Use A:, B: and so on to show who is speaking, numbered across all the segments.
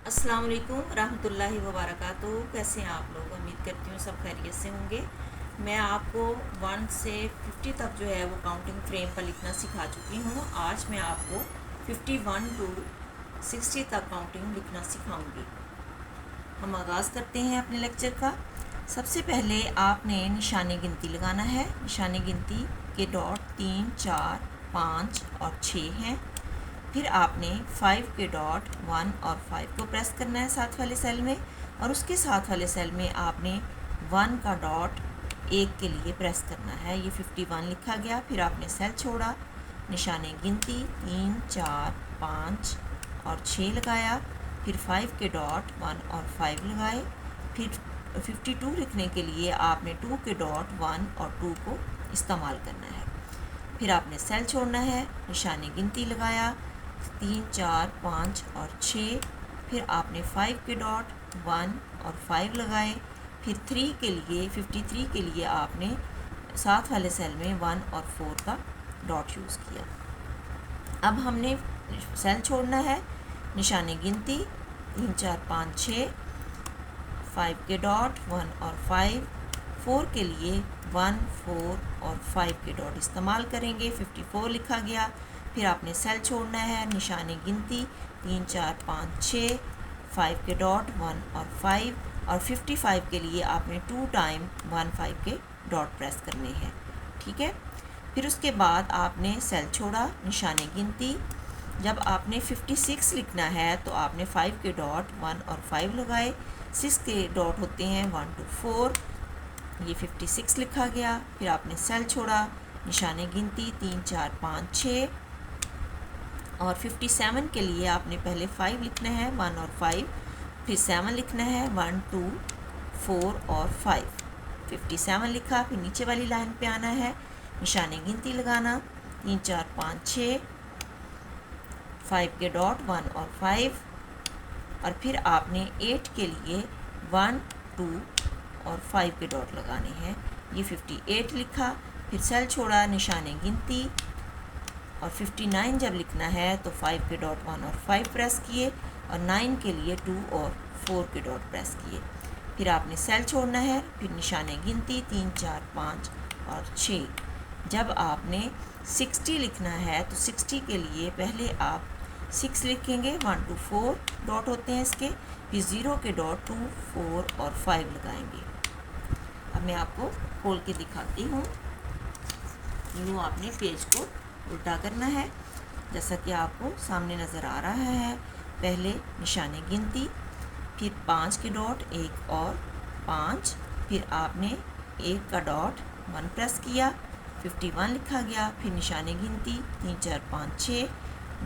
A: अस्सलाम वालेकुम रहमतुल्लाहि व बरकातुहू। कैसे हैं आप लोग? उम्मीद करती हूँ सब खैरियत से होंगे। मैं आपको 1 से 50 तक जो है वो काउंटिंग फ्रेम पर लिखना सिखा चुकी हूँ। आज मैं आपको 51 टू 60 तक काउंटिंग लिखना सिखाऊंगी। हम आगाज़ करते हैं अपने लेक्चर का। सबसे पहले आपने निशाने गिनती लगाना है। निशाने गिनती के डॉट 3, 4, 5 और 6 हैं। फिर आपने 5 के डॉट 1 और 5 को प्रेस करना है साथ वाले सेल में, और उसके साथ वाले सेल में आपने 1 का डॉट 1 के लिए प्रेस करना है। ये 51 लिखा गया। फिर आपने सेल छोड़ा, निशाने गिनती 3, 4, 5 और 6 लगाया। फिर 5 के डॉट 1 और 5 लगाए। फिर 52 लिखने के लिए आपने 2 के डॉट 1 और 2 को इस्तेमाल करना है। फिर आपने सेल छोड़ना है, निशाने गिनती लगाया 3, 4, 5 और 6। फिर आपने 5 के डॉट 1 और 5 लगाए। फिर 3 के लिए 53 के लिए आपने साथ वाले सेल में 1 और 4 का डॉट यूज़ किया। अब हमने सेल छोड़ना है, निशाने गिनती 3, 4, 5, 6, 5 के डॉट 1 और 5, 4 के लिए 1, 4 और 5 के डॉट इस्तेमाल करेंगे। 54 लिखा गया। फिर आपने सेल छोड़ना है, निशाने गिनती 3, 4, 5, 6, 5 के डॉट 1 और 5, और 55 के लिए आपने 2 टाइम 1, 5 के डॉट प्रेस करने हैं। ठीक है। फिर उसके बाद आपने सेल छोड़ा, निशाने गिनती जब आपने 56 लिखना है तो आपने 5 के डॉट 1 और 5 लगाए। 6 के डॉट होते हैं 1 to 4। ये 56 लिखा गया। फिर आपने सेल छोड़ा, निशाने गिनती 3, 4, 5, 6, और 57 के लिए आपने पहले 5 लिखना है 1 और 5, फिर 7 लिखना है 1, 2, 4 और 5। 57 लिखा। फिर नीचे वाली लाइन पे आना है, निशाने गिनती लगाना 3, 4, 5, 6, 5 के डॉट 1 और 5, और फिर आपने 8 के लिए 1, 2 और 5 के डॉट लगाने हैं। ये 58 लिखा। फिर सेल छोड़ा, निशाने गिनती, और 59 जब लिखना है तो 5 के डॉट 1 और 5 प्रेस किए, और 9 के लिए 2 और 4 के डॉट प्रेस किए। फिर आपने सेल छोड़ना है। फिर निशाने गिनती 3, 4, 5 और 6। जब आपने 60 लिखना है तो 60 के लिए पहले आप 6 लिखेंगे, 1 to 4 डॉट होते हैं इसके। फिर 0 के डॉट 2, 4 और 5 लगाएंगे। अब मैं आपको खोल के दिखाती हूँ। यूँ आपने पेज को उल्टा करना है जैसा कि आपको सामने नज़र आ रहा है। पहले निशाने गिनती, फिर 5 के डॉट 1 और 5, फिर आपने 1 का डॉट 1 प्रेस किया, 51 लिखा गया। फिर निशाने गिनती 3, 4, 5, 6,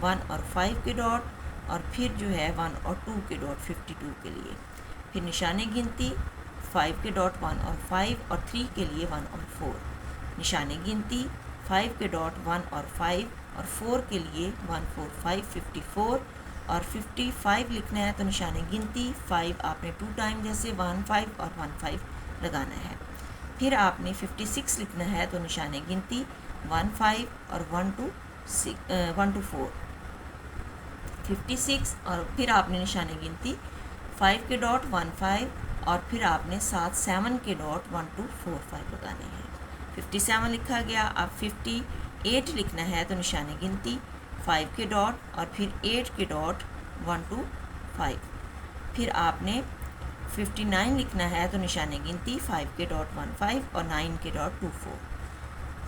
A: 1 और 5 के डॉट, और फिर जो है 1 और 2 के डॉट 52 के लिए। फिर निशाने गिनती 5 के डॉट 1 और 5, और 3 के लिए 1 और 4। निशाने गिनती 5 के डॉट 1 और 5, और 4 के लिए 1, 4, 5, 54, और 55 लिखना है तो निशाने गिनती 5 आपने 2 टाइम जैसे 1, 5 और 1, 5 लगाना है। फिर आपने 56 लिखना है तो निशाने गिनती 1, 5 और 1 to 4, 56, और फिर आपने निशाने गिनती 5 के डॉट 1, 5, और फिर आपने साथ 7 के डॉट 1 to 4, 5 लगाने हैं। 57 लिखा गया। अब 58 लिखना है तो निशाने गिनती 5 के डॉट, और फिर 8 के डॉट 1 to 5। फिर आपने 59 लिखना है तो निशाने गिनती 5 के डॉट 1, 5 और 9 के डॉट 2, 4।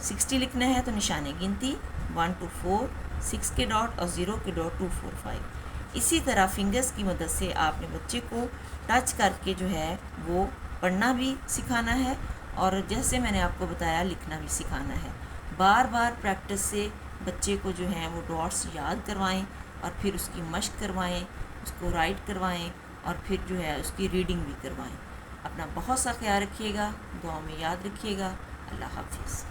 A: 60 लिखना है तो निशाने गिनती 1 to 4, 6 के डॉट और 0 के डॉट 2, 4, 5। इसी तरह फिंगर्स की मदद से आपने बच्चे को टच करके जो है वो पढ़ना भी सिखाना है, और जैसे मैंने आपको बताया लिखना भी सिखाना है। बार बार प्रैक्टिस से बच्चे को जो है वो डॉट्स याद करवाएं, और फिर उसकी मश्क करवाएं, उसको राइट करवाएं, और फिर जो है उसकी रीडिंग भी करवाएं। अपना बहुत सा ख्याल रखिएगा, दुआ में याद रखिएगा। अल्लाह हाफिज़।